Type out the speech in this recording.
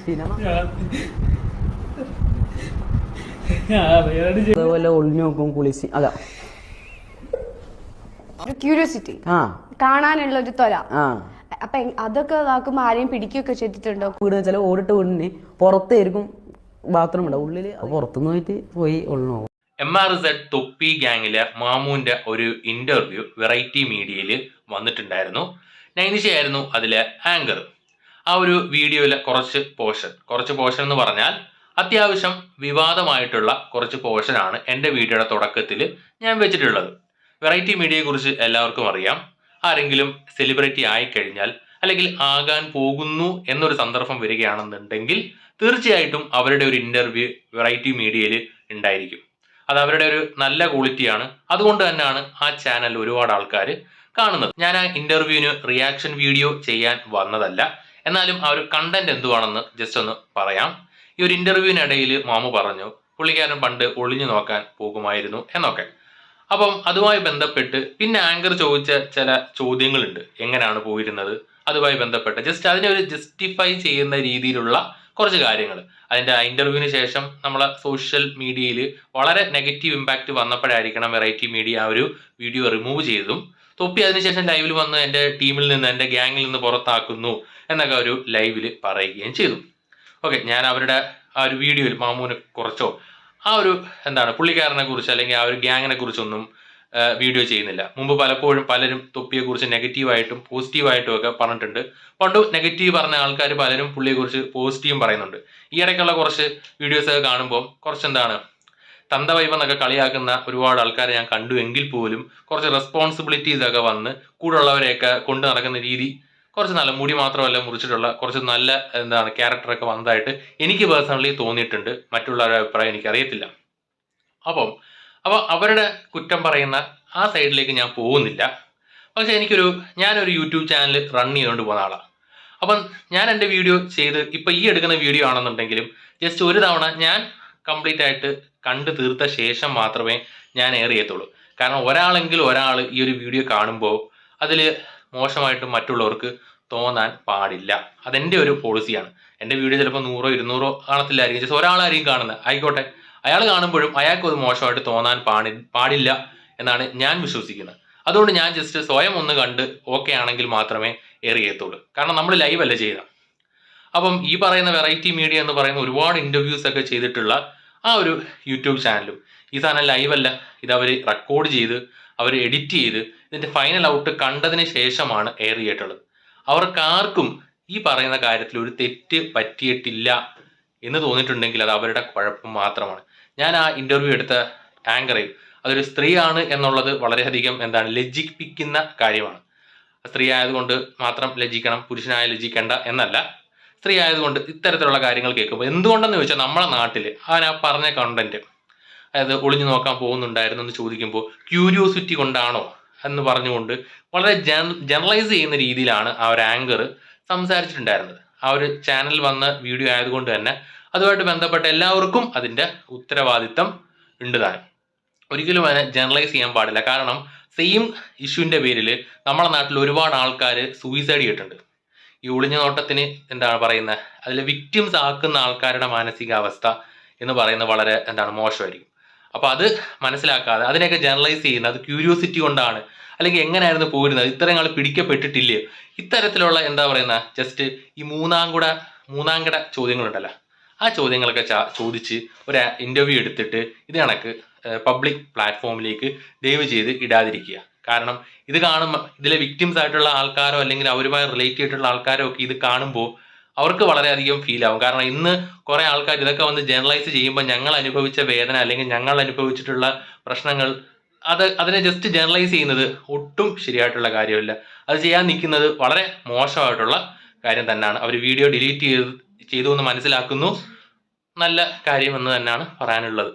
Cinema അതേപോലെ ഒളിഞ്ഞു നോക്കും കുളിസി അതാ ക്യൂരിയോസിറ്റി കാണാനുള്ള ഒരു ത്വര. അപ്പൊ അതൊക്കെ ഇതാക്കുമ്പോ ആരെയും പിടിക്കുകയൊക്കെ ചെയ്തിട്ടുണ്ടോ? വീട് വെച്ചാൽ ഓടിട്ട് വീടിന് പുറത്തായിരിക്കും ബാത്റൂം ഉണ്ടാവും, ഉള്ളില് പുറത്തുനിന്ന് പോയി ഒളിഞ്ഞു പോകും. MRZ തൊപ്പി ഗ്യാങ്ങിലെ മാമുവിന്റെ ഒരു ഇന്റർവ്യൂ വെറൈറ്റി മീഡിയയിൽ വന്നിട്ടുണ്ടായിരുന്നു. നൈനിഷ ആയിരുന്നു അതിലെ ആങ്കർ. ആ ഒരു വീഡിയോയിലെ കുറച്ച് പോർഷൻ എന്ന് പറഞ്ഞാൽ അത്യാവശ്യം വിവാദമായിട്ടുള്ള കുറച്ച് പോർഷനാണ് എൻ്റെ വീഡിയോയുടെ തുടക്കത്തിൽ ഞാൻ വെച്ചിട്ടുള്ളത്. വെറൈറ്റി മീഡിയയെ കുറിച്ച് എല്ലാവർക്കും അറിയാം. ആരെങ്കിലും സെലിബ്രിറ്റി ആയിക്കഴിഞ്ഞാൽ അല്ലെങ്കിൽ ആകാൻ പോകുന്നു എന്നൊരു സന്ദർഭം വരികയാണെന്നുണ്ടെങ്കിൽ തീർച്ചയായിട്ടും അവരുടെ ഒരു ഇന്റർവ്യൂ വെറൈറ്റി മീഡിയയിൽ ഉണ്ടായിരിക്കും. അത് അവരുടെ ഒരു നല്ല ക്വാളിറ്റിയാണ്. അതുകൊണ്ട് തന്നെയാണ് ആ ചാനൽ ഒരുപാട് ആൾക്കാർ കാണുന്നത്. ഞാൻ ആ ഇന്റർവ്യൂവിന് റിയാക്ഷൻ വീഡിയോ ചെയ്യാൻ വന്നതല്ല. എന്നാലും ആ ഒരു കണ്ടന്റ് എന്തുവാണെന്ന് ജസ്റ്റ് ഒന്ന് പറയാം. ഈ ഒരു ഇന്റർവ്യൂവിനിടയിൽ മാമു പറഞ്ഞു പുള്ളിക്കാരൻ പണ്ട് ഒളിഞ്ഞു നോക്കാൻ പോകുമായിരുന്നു എന്നൊക്കെ. അപ്പം അതുമായി ബന്ധപ്പെട്ട് പിന്നെ ആങ്കർ ചോദിച്ച ചില ചോദ്യങ്ങളുണ്ട്, എങ്ങനെയാണ് പോയിരുന്നത്, അതുമായി ബന്ധപ്പെട്ട് ജസ്റ്റ് അതിനെ ഒരു ജസ്റ്റിഫൈ ചെയ്യുന്ന രീതിയിലുള്ള കുറച്ച് കാര്യങ്ങൾ. അതിൻ്റെ ഇന്റർവ്യൂവിന് ശേഷം നമ്മളെ സോഷ്യൽ മീഡിയയിൽ വളരെ നെഗറ്റീവ് ഇമ്പാക്റ്റ് വന്നപ്പോഴായിരിക്കണം വെറൈറ്റി മീഡിയ ആ ഒരു വീഡിയോ റിമൂവ് ചെയ്തതും തൊപ്പി അതിനുശേഷം ലൈവിൽ വന്ന് എൻ്റെ ടീമിൽ നിന്ന് എൻ്റെ ഗ്യാങ്ങിൽ നിന്ന് പുറത്താക്കുന്നു എന്നൊക്കെ ഒരു ലൈവിൽ പറയുകയും ചെയ്തു. ഓക്കെ, ഞാൻ അവരുടെ ആ ഒരു വീഡിയോയിൽ മാമുവിനെ കുറിച്ചോ ആ ഒരു പുള്ളിക്കാരനെ കുറിച്ച് അല്ലെങ്കിൽ ആ ഒരു ഗ്യാങ്ങിനെ കുറിച്ചൊന്നും വീഡിയോ ചെയ്യുന്നില്ല. മുമ്പ് പലപ്പോഴും പലരും തൊപ്പിയെക്കുറിച്ച് നെഗറ്റീവായിട്ടും പോസിറ്റീവായിട്ടും ഒക്കെ പറഞ്ഞിട്ടുണ്ട്. പണ്ട് നെഗറ്റീവ് പറഞ്ഞ ആൾക്കാർ പലരും പുള്ളിയെക്കുറിച്ച് പോസിറ്റീവും പറയുന്നുണ്ട്. ഈ ഇടയ്ക്കുള്ള കുറച്ച് വീഡിയോസൊക്കെ കാണുമ്പോൾ കുറച്ച് തന്ത വൈബ് എന്നൊക്കെ കളിയാക്കുന്ന ഒരുപാട് ആൾക്കാരെ ഞാൻ കണ്ടു. എങ്കിൽ പോലും കുറച്ച് റെസ്പോൺസിബിലിറ്റീസ് ഒക്കെ വന്ന് കൂടുള്ളവരെയൊക്കെ കൊണ്ടു നടക്കുന്ന രീതി കുറച്ച് നല്ല, മുടി മാത്രമല്ല മുറിച്ചിട്ടുള്ള കുറച്ച് നല്ല ക്യാരക്ടറൊക്കെ വന്നതായിട്ട് എനിക്ക് പേഴ്സണലി തോന്നിയിട്ടുണ്ട്. മറ്റുള്ളവരുടെ അഭിപ്രായം എനിക്കറിയത്തില്ല. അപ്പോൾ അവരുടെ കുറ്റം പറയുന്ന ആ സൈഡിലേക്ക് ഞാൻ പോകുന്നില്ല. പക്ഷെ ഞാനൊരു യൂട്യൂബ് ചാനൽ റൺ ചെയ്തുകൊണ്ട് പോകുന്ന ആളാണ്. അപ്പം ഞാൻ എൻ്റെ വീഡിയോ ചെയ്ത് ഇപ്പം ഈ എടുക്കുന്ന വീഡിയോ ആണെന്നുണ്ടെങ്കിലും ജസ്റ്റ് ഒരു തവണ ഞാൻ കംപ്ലീറ്റ് ആയിട്ട് കണ്ടു തീർത്ത ശേഷം മാത്രമേ ഞാൻ എയർ ചെയ്യത്തുള്ളൂ. കാരണം ഒരാൾ ഈ ഒരു വീഡിയോ കാണുമ്പോൾ അതിൽ മോശമായിട്ട് മറ്റുള്ളവർക്ക് തോന്നാൻ പാടില്ല. അതെൻ്റെ ഒരു പോളിസിയാണ്. എൻ്റെ വീഡിയോ ചിലപ്പോൾ 100 200 കാണത്തില്ലായിരിക്കും, ജസ്റ്റ് ഒരാളായിരിക്കും കാണുന്നത്, ആയിക്കോട്ടെ. അയാൾ കാണുമ്പോഴും അയാൾക്ക് അത് മോശമായിട്ട് തോന്നാൻ പാടില്ല എന്നാണ് ഞാൻ വിശ്വസിക്കുന്നത്. അതുകൊണ്ട് ഞാൻ ജസ്റ്റ് സ്വയം ഒന്ന് കണ്ട് ഓക്കെ ആണെങ്കിൽ മാത്രമേ എയർ ചെയ്യത്തുള്ളൂ. കാരണം നമ്മൾ ലൈവ് അല്ല ചെയ്യുക. അപ്പം ഈ പറയുന്ന വെറൈറ്റി മീഡിയ എന്ന് പറയുന്ന ഒരുപാട് ഇൻ്റർവ്യൂസ് ഒക്കെ ചെയ്തിട്ടുള്ള ആ ഒരു യൂട്യൂബ് ചാനലും ഈ സാധനം ലൈവ് അല്ല, ഇത് അവർ റെക്കോർഡ് ചെയ്ത് അവർ എഡിറ്റ് ചെയ്ത് ഇതിൻ്റെ ഫൈനൽ ഔട്ട് കണ്ടതിന് ശേഷമാണ് എയർ ചെയ്തിട്ടുള്ളത്. അവർക്കാർക്കും ഈ പറയുന്ന കാര്യത്തിൽ ഒരു തെറ്റ് പറ്റിയിട്ടില്ല എന്ന് തോന്നിയിട്ടുണ്ടെങ്കിൽ അത് അവരുടെ കുഴപ്പം മാത്രമാണ്. ഞാൻ ആ ഇന്റർവ്യൂ എടുത്ത ആങ്കറേയും അതൊരു സ്ത്രീയാണ് എന്നുള്ളത് വളരെയധികം ലജ്ജിപ്പിക്കുന്ന കാര്യമാണ്. സ്ത്രീ ആയതുകൊണ്ട് മാത്രം ലജ്ജിക്കണം, പുരുഷനായ ലജ്ജിക്കേണ്ട എന്നല്ല. സ്ത്രീ ആയതുകൊണ്ട് ഇത്തരത്തിലുള്ള കാര്യങ്ങൾ കേൾക്കുമ്പോൾ എന്തുകൊണ്ടെന്ന് ചോദിച്ചാൽ നമ്മളെ നാട്ടിൽ ആ പറഞ്ഞ കണ്ടന്റ്, അതായത് ഒളിഞ്ഞു നോക്കാൻ പോകുന്നുണ്ടായിരുന്നു എന്ന് ചോദിക്കുമ്പോൾ ക്യൂരിയോസിറ്റി കൊണ്ടാണോ എന്ന് പറഞ്ഞുകൊണ്ട് വളരെ ജനറലൈസ് ചെയ്യുന്ന രീതിയിലാണ് ആ ഒരു ആങ്കർ സംസാരിച്ചിട്ടുണ്ടായിരുന്നത്. ആ ഒരു ചാനൽ വന്ന വീഡിയോ ആയതുകൊണ്ട് തന്നെ അതുമായിട്ട് ബന്ധപ്പെട്ട എല്ലാവർക്കും അതിൻ്റെ ഉത്തരവാദിത്തം ഉണ്ട് താനും. ഒരിക്കലും അതിനെ ജനറലൈസ് ചെയ്യാൻ പാടില്ല. കാരണം സെയിം ഇഷ്യൂവിൻ്റെ പേരിൽ നമ്മുടെ നാട്ടിൽ ഒരുപാട് ആൾക്കാർ സൂയിസൈഡ് ചെയ്തിട്ടുണ്ട്. ഈ ഒളിഞ്ഞ നോട്ടത്തിന് പറയുന്നത്, അതിൽ വിക്ടിംസ് ആക്കുന്ന ആൾക്കാരുടെ മാനസികാവസ്ഥ എന്ന് പറയുന്നത് വളരെ മോശമായിരിക്കും. അപ്പോൾ അത് മനസ്സിലാക്കാതെ അതിനെയൊക്കെ ജനറലൈസ് ചെയ്യുന്നത് അത് ക്യൂരിയോസിറ്റി കൊണ്ടാണ്, അല്ലെങ്കിൽ എങ്ങനെയായിരുന്നു പോയിരുന്നത്, ഇത്രയും ആൾ പിടിക്കപ്പെട്ടിട്ടില്ലേ, ഇത്തരത്തിലുള്ള ജസ്റ്റ് ഈ മൂന്നാംകിട ചോദ്യങ്ങളുണ്ടല്ലോ, ആ ചോദ്യങ്ങളൊക്കെ ചോദിച്ച് ഒരു ഇൻ്റർവ്യൂ എടുത്തിട്ട് ഇത് കണക്ക് പബ്ലിക് പ്ലാറ്റ്ഫോമിലേക്ക് ദയവ് ചെയ്ത് ഇടാതിരിക്കുക. കാരണം ഇത് കാണുമ്പോൾ ഇതിലെ വിക്ടിംസ് ആയിട്ടുള്ള ആൾക്കാരോ അല്ലെങ്കിൽ അവരുമായി റിലേറ്റ് ചെയ്തിട്ടുള്ള ആൾക്കാരോ ഒക്കെ ഇത് കാണുമ്പോൾ അവർക്ക് വളരെയധികം ഫീൽ ആവും. കാരണം ഇന്ന് കുറേ ആൾക്കാർ ഇതൊക്കെ വന്ന് ജനറലൈസ് ചെയ്യുമ്പോൾ ഞങ്ങൾ അനുഭവിച്ച വേദന അല്ലെങ്കിൽ ഞങ്ങൾ അനുഭവിച്ചിട്ടുള്ള പ്രശ്നങ്ങൾ അതിനെ ജസ്റ്റ് ജനറലൈസ് ചെയ്യുന്നത് ഒട്ടും ശരിയായിട്ടുള്ള കാര്യമല്ല. അത് ചെയ്യാൻ നിൽക്കുന്നത് വളരെ മോശമായിട്ടുള്ള കാര്യം തന്നെയാണ്. അവർ വീഡിയോ ഡിലീറ്റ് ചെയ്തു എന്ന് മനസ്സിലാക്കുന്നു, നല്ല കാര്യമെന്ന് തന്നെയാണ് പറയാനുള്ളത്.